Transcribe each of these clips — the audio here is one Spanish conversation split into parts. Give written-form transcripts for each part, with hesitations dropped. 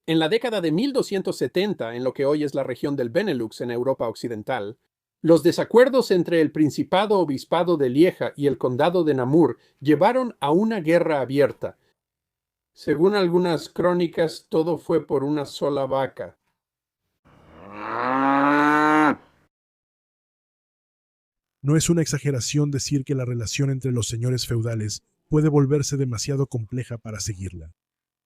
En la década de 1270, en lo que hoy es la región del Benelux en Europa Occidental, los desacuerdos entre el Principado-Obispado de Lieja y el Condado de Namur llevaron a una guerra abierta. Según algunas crónicas, todo fue por una sola vaca. No es una exageración decir que la relación entre los señores feudales puede volverse demasiado compleja para seguirla.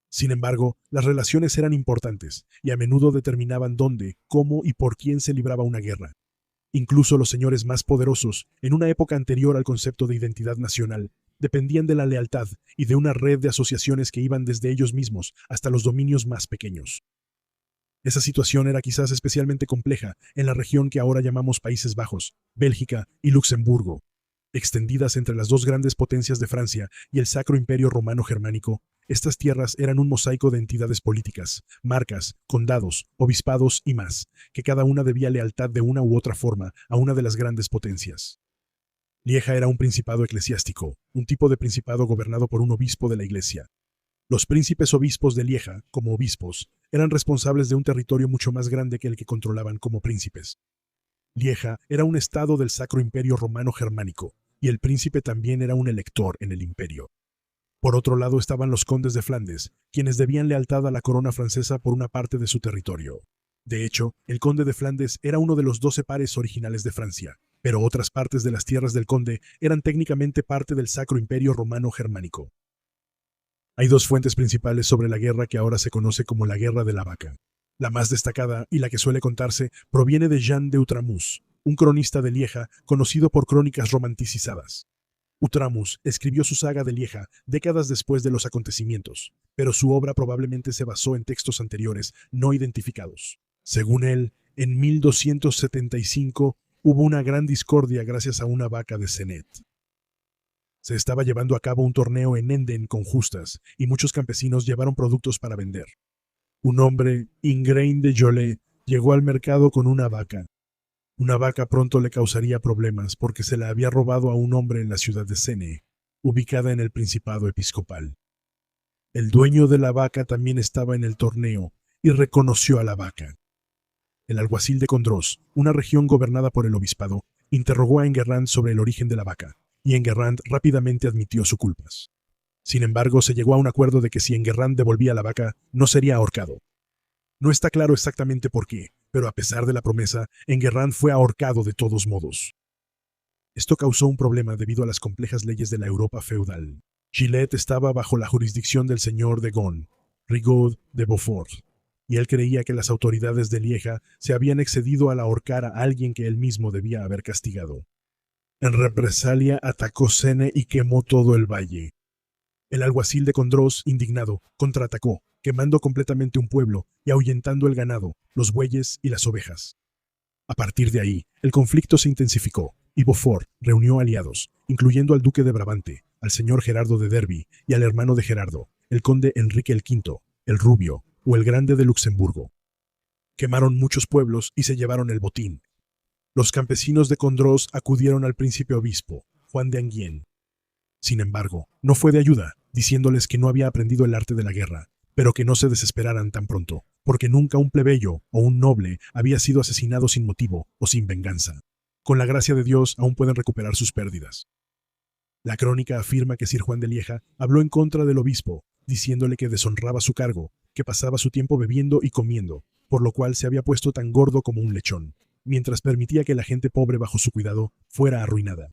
Sin embargo, las relaciones eran importantes y a menudo determinaban dónde, cómo y por quién se libraba una guerra. Incluso los señores más poderosos, en una época anterior al concepto de identidad nacional, dependían de la lealtad y de una red de asociaciones que iban desde ellos mismos hasta los dominios más pequeños. Esa situación era quizás especialmente compleja en la región que ahora llamamos Países Bajos, Bélgica y Luxemburgo. Extendidas entre las dos grandes potencias de Francia y el Sacro Imperio Romano Germánico, estas tierras eran un mosaico de entidades políticas, marcas, condados, obispados y más, que cada una debía lealtad de una u otra forma a una de las grandes potencias. Lieja era un principado eclesiástico, un tipo de principado gobernado por un obispo de la Iglesia. Los príncipes obispos de Lieja, como obispos, eran responsables de un territorio mucho más grande que el que controlaban como príncipes. Lieja era un estado del Sacro Imperio Romano Germánico, y el príncipe también era un elector en el imperio. Por otro lado estaban los condes de Flandes, quienes debían lealtad a la corona francesa por una parte de su territorio. De hecho, el conde de Flandes era uno de los 12 pares originales de Francia, pero otras partes de las tierras del conde eran técnicamente parte del Sacro Imperio Romano Germánico. Hay dos fuentes principales sobre la guerra que ahora se conoce como la Guerra de la Vaca. La más destacada, y la que suele contarse, proviene de Jean de Utramus, un cronista de Lieja conocido por crónicas romanticizadas. Utramus escribió su saga de Lieja décadas después de los acontecimientos, pero su obra probablemente se basó en textos anteriores no identificados. Según él, en 1275 hubo una gran discordia gracias a una vaca de Senet. Se estaba llevando a cabo un torneo en Enden con justas, y muchos campesinos llevaron productos para vender. Un hombre, Ingrain de Jolet, llegó al mercado con una vaca. Una vaca pronto le causaría problemas porque se la había robado a un hombre en la ciudad de Sene, ubicada en el Principado Episcopal. El dueño de la vaca también estaba en el torneo y reconoció a la vaca. El alguacil de Condros, una región gobernada por el obispado, interrogó a Enguerrand sobre el origen de la vaca, y Enguerrand rápidamente admitió sus culpas. Sin embargo, se llegó a un acuerdo de que si Enguerrand devolvía la vaca, no sería ahorcado. No está claro exactamente por qué, pero a pesar de la promesa, Enguerrand fue ahorcado de todos modos. Esto causó un problema debido a las complejas leyes de la Europa feudal. Gilet estaba bajo la jurisdicción del señor de Gon, Rigaud de Beaufort, y él creía que las autoridades de Lieja se habían excedido al ahorcar a alguien que él mismo debía haber castigado. En represalia atacó Sene y quemó todo el valle. El alguacil de Condros, indignado, contraatacó, quemando completamente un pueblo y ahuyentando el ganado, los bueyes y las ovejas. A partir de ahí, el conflicto se intensificó, y Beaufort reunió aliados, incluyendo al duque de Brabante, al señor Gerardo de Derby y al hermano de Gerardo, el conde Enrique el V, el Rubio, o el Grande de Luxemburgo. Quemaron muchos pueblos y se llevaron el botín. Los campesinos de Condros acudieron al príncipe obispo, Juan de Anguien. Sin embargo, no fue de ayuda, diciéndoles que no había aprendido el arte de la guerra, pero que no se desesperaran tan pronto, porque nunca un plebeyo o un noble había sido asesinado sin motivo o sin venganza. Con la gracia de Dios aún pueden recuperar sus pérdidas. La crónica afirma que Sir Juan de Lieja habló en contra del obispo, diciéndole que deshonraba su cargo, que pasaba su tiempo bebiendo y comiendo, por lo cual se había puesto tan gordo como un lechón, mientras permitía que la gente pobre bajo su cuidado fuera arruinada.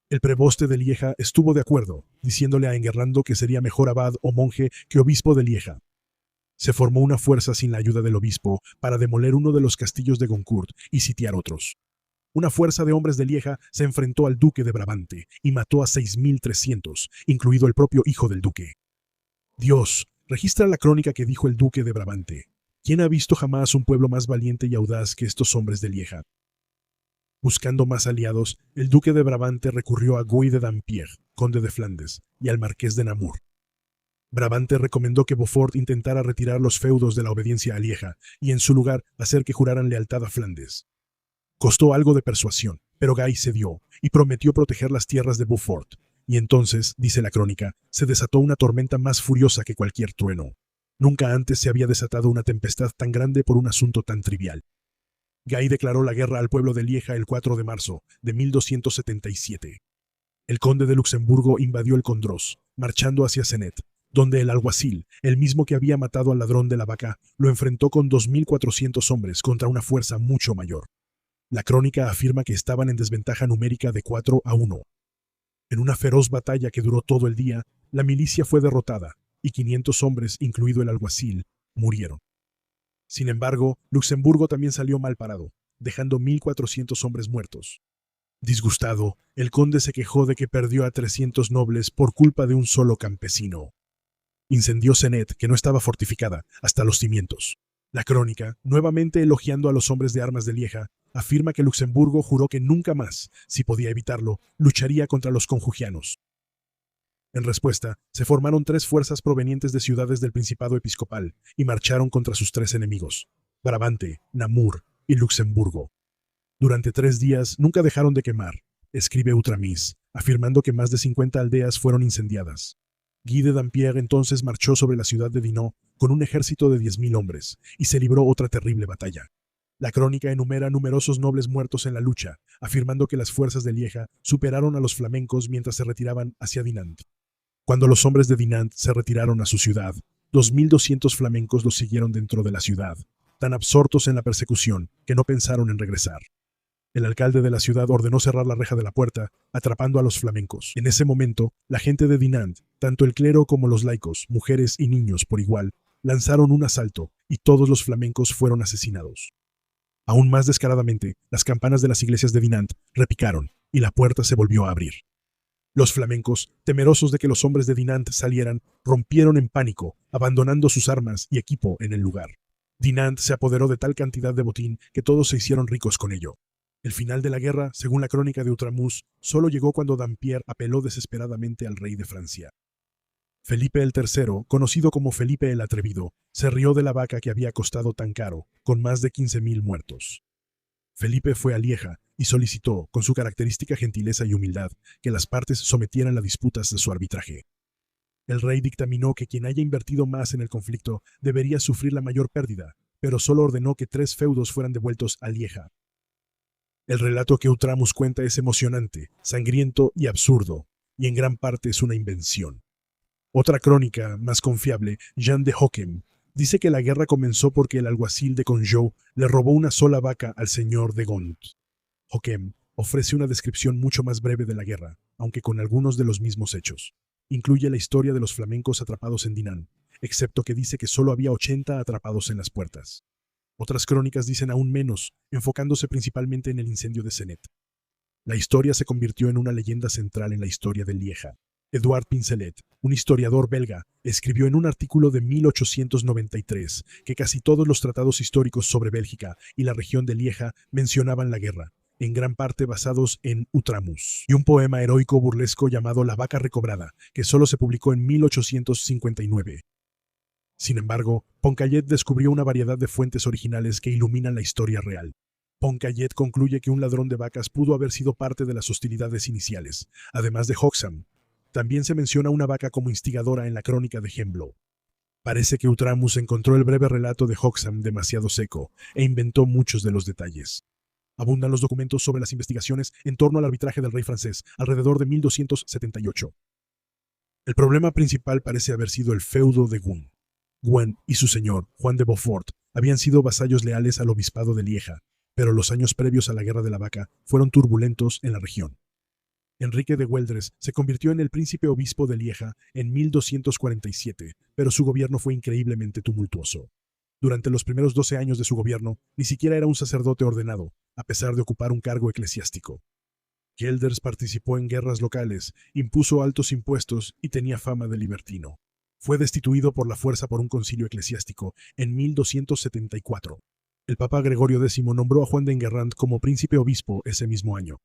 El preboste de Lieja estuvo de acuerdo, diciéndole a Enguerrando que sería mejor abad o monje que obispo de Lieja. Se formó una fuerza sin la ayuda del obispo para demoler uno de los castillos de Goncourt y sitiar otros. Una fuerza de hombres de Lieja se enfrentó al duque de Brabante y mató a 6.300, incluido el propio hijo del duque. Dios, registra la crónica que dijo el duque de Brabante: ¿quién ha visto jamás un pueblo más valiente y audaz que estos hombres de Lieja? Buscando más aliados, el duque de Brabante recurrió a Guy de Dampierre, conde de Flandes, y al marqués de Namur. Brabante recomendó que Beaufort intentara retirar los feudos de la obediencia a Lieja y en su lugar hacer que juraran lealtad a Flandes. Costó algo de persuasión, pero Guy cedió y prometió proteger las tierras de Beaufort, y entonces, dice la crónica, se desató una tormenta más furiosa que cualquier trueno. Nunca antes se había desatado una tempestad tan grande por un asunto tan trivial. Guy declaró la guerra al pueblo de Lieja el 4 de marzo de 1277. El conde de Luxemburgo invadió el Condroz, marchando hacia Cenet, donde el alguacil, el mismo que había matado al ladrón de la vaca, lo enfrentó con 2.400 hombres contra una fuerza mucho mayor. La crónica afirma que estaban en desventaja numérica de 4-1. En una feroz batalla que duró todo el día, la milicia fue derrotada, y 500 hombres, incluido el alguacil, murieron. Sin embargo, Luxemburgo también salió mal parado, dejando 1.400 hombres muertos. Disgustado, el conde se quejó de que perdió a 300 nobles por culpa de un solo campesino. Incendió Cenet, que no estaba fortificada, hasta los cimientos. La crónica, nuevamente elogiando a los hombres de armas de Lieja, afirma que Luxemburgo juró que nunca más, si podía evitarlo, lucharía contra los conjugianos. En respuesta, se formaron 3 fuerzas provenientes de ciudades del Principado Episcopal y marcharon contra sus 3 enemigos, Brabante, Namur y Luxemburgo. Durante 3 días nunca dejaron de quemar, escribe Utramis, afirmando que más de 50 aldeas fueron incendiadas. Guy de Dampierre entonces marchó sobre la ciudad de Dinant con un ejército de 10.000 hombres y se libró otra terrible batalla. La crónica enumera numerosos nobles muertos en la lucha, afirmando que las fuerzas de Lieja superaron a los flamencos mientras se retiraban hacia Dinant. Cuando los hombres de Dinant se retiraron a su ciudad, 2.200 flamencos los siguieron dentro de la ciudad, tan absortos en la persecución que no pensaron en regresar. El alcalde de la ciudad ordenó cerrar la reja de la puerta, atrapando a los flamencos. En ese momento, la gente de Dinant, tanto el clero como los laicos, mujeres y niños por igual, lanzaron un asalto y todos los flamencos fueron asesinados. Aún más descaradamente, las campanas de las iglesias de Dinant repicaron y la puerta se volvió a abrir. Los flamencos, temerosos de que los hombres de Dinant salieran, rompieron en pánico, abandonando sus armas y equipo en el lugar. Dinant se apoderó de tal cantidad de botín que todos se hicieron ricos con ello. El final de la guerra, según la crónica de Utramus, solo llegó cuando Dampierre apeló desesperadamente al rey de Francia. Felipe el III, conocido como Felipe el Atrevido, se rió de la vaca que había costado tan caro, con más de 15.000 muertos. Felipe fue a Lieja y solicitó, con su característica gentileza y humildad, que las partes sometieran las disputas de su arbitraje. El rey dictaminó que quien haya invertido más en el conflicto debería sufrir la mayor pérdida, pero solo ordenó que 3 feudos fueran devueltos a Lieja. El relato que Utramus cuenta es emocionante, sangriento y absurdo, y en gran parte es una invención. Otra crónica, más confiable, Jean de Hocquem, dice que la guerra comenzó porque el alguacil de Conjou le robó una sola vaca al señor de Gont. Hocquem ofrece una descripción mucho más breve de la guerra, aunque con algunos de los mismos hechos. Incluye la historia de los flamencos atrapados en Dinant, excepto que dice que solo había 80 atrapados en las puertas. Otras crónicas dicen aún menos, enfocándose principalmente en el incendio de Cenet. La historia se convirtió en una leyenda central en la historia de Lieja. Edouard Pincelet, un historiador belga, escribió en un artículo de 1893 que casi todos los tratados históricos sobre Bélgica y la región de Lieja mencionaban la guerra, en gran parte basados en Utramus, y un poema heroico burlesco llamado La vaca recobrada, que solo se publicó en 1859. Sin embargo, Poncallet descubrió una variedad de fuentes originales que iluminan la historia real. Poncallet concluye que un ladrón de vacas pudo haber sido parte de las hostilidades iniciales, además de Hoxham. También se menciona una vaca como instigadora en la crónica de Hemblow. Parece que Utramus encontró el breve relato de Hoxham demasiado seco e inventó muchos de los detalles. Abundan los documentos sobre las investigaciones en torno al arbitraje del rey francés, alrededor de 1278. El problema principal parece haber sido el feudo de Guen. Guen y su señor, Juan de Beaufort, habían sido vasallos leales al obispado de Lieja, pero los años previos a la Guerra de la Vaca fueron turbulentos en la región. Enrique de Gueldres se convirtió en el príncipe obispo de Lieja en 1247, pero su gobierno fue increíblemente tumultuoso. Durante los primeros 12 años de su gobierno, ni siquiera era un sacerdote ordenado, a pesar de ocupar un cargo eclesiástico. Guelders participó en guerras locales, impuso altos impuestos y tenía fama de libertino. Fue destituido por la fuerza por un concilio eclesiástico en 1274. El Papa Gregorio X nombró a Juan de Enguerrand como príncipe obispo ese mismo año.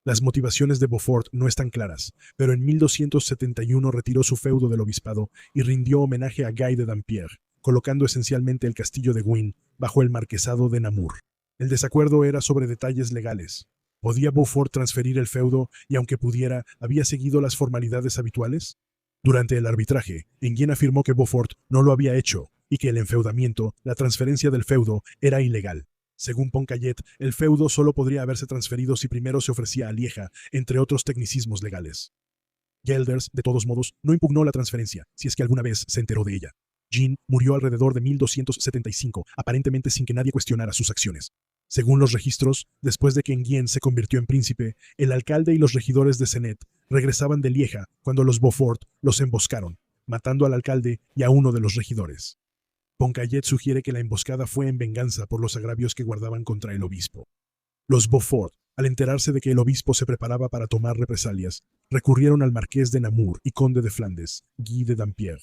Las motivaciones de Beaufort no están claras, pero en 1271 retiró su feudo del obispado y rindió homenaje a Guy de Dampierre, colocando esencialmente el castillo de Guen bajo el marquesado de Namur. El desacuerdo era sobre detalles legales. ¿Podía Beaufort transferir el feudo y, aunque pudiera, había seguido las formalidades habituales? Durante el arbitraje, Enghien afirmó que Beaufort no lo había hecho y que el enfeudamiento, la transferencia del feudo, era ilegal. Según Poncayet, el feudo solo podría haberse transferido si primero se ofrecía a Lieja, entre otros tecnicismos legales. Gelders, de todos modos, no impugnó la transferencia, si es que alguna vez se enteró de ella. Jean murió alrededor de 1275, aparentemente sin que nadie cuestionara sus acciones. Según los registros, después de que Enghien se convirtió en príncipe, el alcalde y los regidores de Senet regresaban de Lieja cuando los Beaufort los emboscaron, matando al alcalde y a uno de los regidores. Poncayet sugiere que la emboscada fue en venganza por los agravios que guardaban contra el obispo. Los Beaufort, al enterarse de que el obispo se preparaba para tomar represalias, recurrieron al marqués de Namur y conde de Flandes, Guy de Dampierre.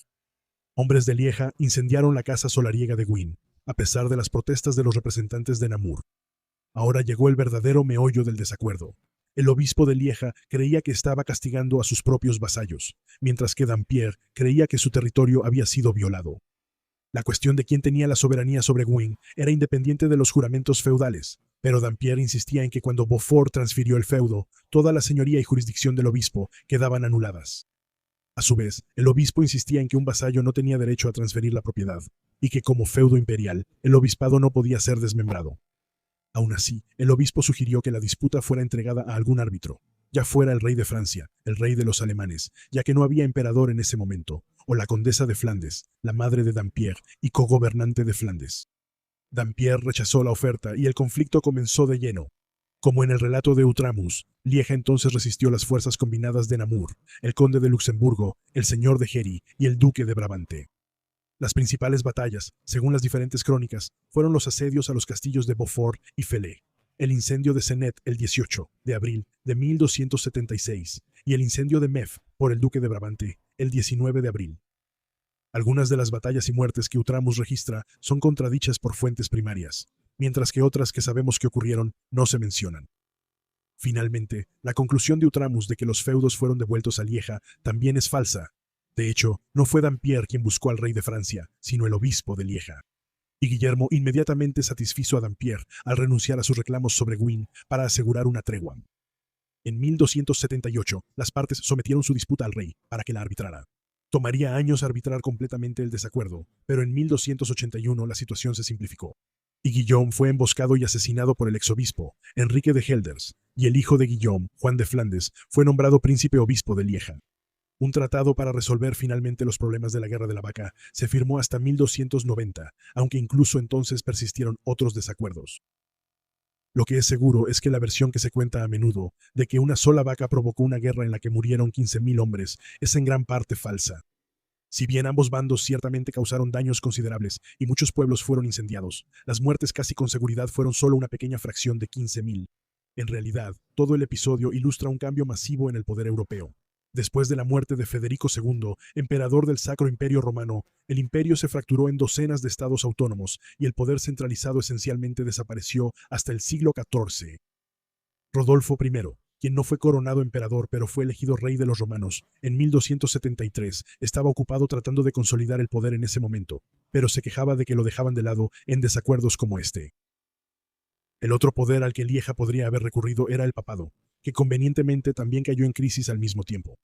Hombres de Lieja incendiaron la casa solariega de Guin, a pesar de las protestas de los representantes de Namur. Ahora llegó el verdadero meollo del desacuerdo. El obispo de Lieja creía que estaba castigando a sus propios vasallos, mientras que Dampierre creía que su territorio había sido violado. La cuestión de quién tenía la soberanía sobre Guin era independiente de los juramentos feudales, pero Dampierre insistía en que cuando Beaufort transfirió el feudo, toda la señoría y jurisdicción del obispo quedaban anuladas. A su vez, el obispo insistía en que un vasallo no tenía derecho a transferir la propiedad, y que como feudo imperial, el obispado no podía ser desmembrado. Aún así, el obispo sugirió que la disputa fuera entregada a algún árbitro, ya fuera el rey de Francia, el rey de los alemanes, ya que no había emperador en ese momento, o la condesa de Flandes, la madre de Dampierre y cogobernante de Flandes. Dampierre rechazó la oferta y el conflicto comenzó de lleno. Como en el relato de Utramus, Lieja entonces resistió las fuerzas combinadas de Namur, el conde de Luxemburgo, el señor de Geri y el duque de Brabante. Las principales batallas, según las diferentes crónicas, fueron los asedios a los castillos de Beaufort y Felé, el incendio de Senet el 18 de abril de 1276 y el incendio de Mef por el duque de Brabante el 19 de abril. Algunas de las batallas y muertes que Utramus registra son contradichas por fuentes primarias, mientras que otras que sabemos que ocurrieron no se mencionan. Finalmente, la conclusión de Utramus de que los feudos fueron devueltos a Lieja también es falsa. De hecho, no fue Dampierre quien buscó al rey de Francia, sino el obispo de Lieja. Y Guillermo inmediatamente satisfizo a Dampierre al renunciar a sus reclamos sobre Guin para asegurar una tregua. En 1278, las partes sometieron su disputa al rey para que la arbitrara. Tomaría años arbitrar completamente el desacuerdo, pero en 1281 la situación se simplificó. Y Guillaume fue emboscado y asesinado por el exobispo, Enrique de Gelders, y el hijo de Guillaume, Juan de Flandes, fue nombrado príncipe obispo de Lieja. Un tratado para resolver finalmente los problemas de la Guerra de la Vaca se firmó hasta 1290, aunque incluso entonces persistieron otros desacuerdos. Lo que es seguro es que la versión que se cuenta a menudo, de que una sola vaca provocó una guerra en la que murieron 15.000 hombres, es en gran parte falsa. Si bien ambos bandos ciertamente causaron daños considerables y muchos pueblos fueron incendiados, las muertes casi con seguridad fueron solo una pequeña fracción de 15.000. En realidad, todo el episodio ilustra un cambio masivo en el poder europeo. Después de la muerte de Federico II, emperador del Sacro Imperio Romano, el imperio se fracturó en docenas de estados autónomos y el poder centralizado esencialmente desapareció hasta el siglo XIV. Rodolfo I, quien no fue coronado emperador pero fue elegido rey de los romanos, en 1273, estaba ocupado tratando de consolidar el poder en ese momento, pero se quejaba de que lo dejaban de lado en desacuerdos como este. El otro poder al que Lieja podría haber recurrido era el papado, que convenientemente también cayó en crisis al mismo tiempo.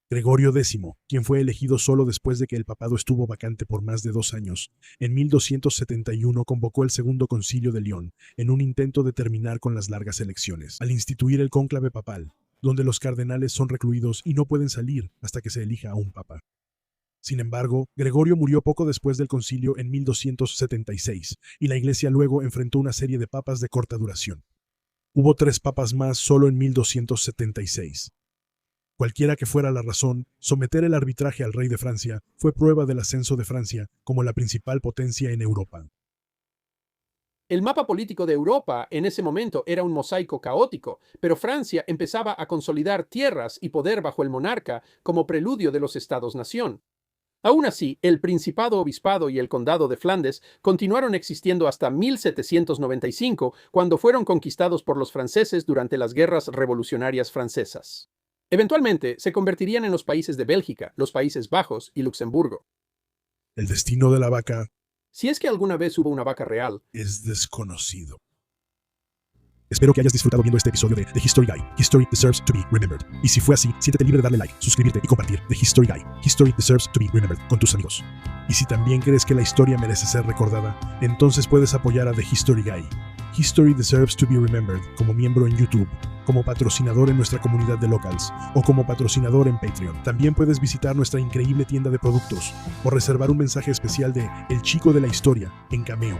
Gregorio X, quien fue elegido solo después de que el papado estuvo vacante por más de 2 años, en 1271 convocó el Segundo Concilio de León, en un intento de terminar con las largas elecciones, al instituir el cónclave papal, donde los cardenales son recluidos y no pueden salir hasta que se elija a un papa. Sin embargo, Gregorio murió poco después del concilio en 1276, y la Iglesia luego enfrentó una serie de papas de corta duración. Hubo 3 papas más solo en 1276. Cualquiera que fuera la razón, someter el arbitraje al rey de Francia fue prueba del ascenso de Francia como la principal potencia en Europa. El mapa político de Europa en ese momento era un mosaico caótico, pero Francia empezaba a consolidar tierras y poder bajo el monarca como preludio de los estados-nación. Aún así, el Principado Obispado y el Condado de Flandes continuaron existiendo hasta 1795, cuando fueron conquistados por los franceses durante las guerras revolucionarias francesas. Eventualmente, se convertirían en los países de Bélgica, los Países Bajos y Luxemburgo. El destino de la vaca Si es que alguna vez hubo una vaca real, es desconocido. Espero que hayas disfrutado viendo este episodio de The History Guy. History deserves to be remembered. Y si fue así, siéntete libre de darle like, suscribirte y compartir The History Guy. History deserves to be remembered con tus amigos. Y si también crees que la historia merece ser recordada, entonces puedes apoyar a The History Guy. History deserves to be remembered como miembro en YouTube, como patrocinador en nuestra comunidad de locals o como patrocinador en Patreon. También puedes visitar nuestra increíble tienda de productos o reservar un mensaje especial de El Chico de la Historia en Cameo.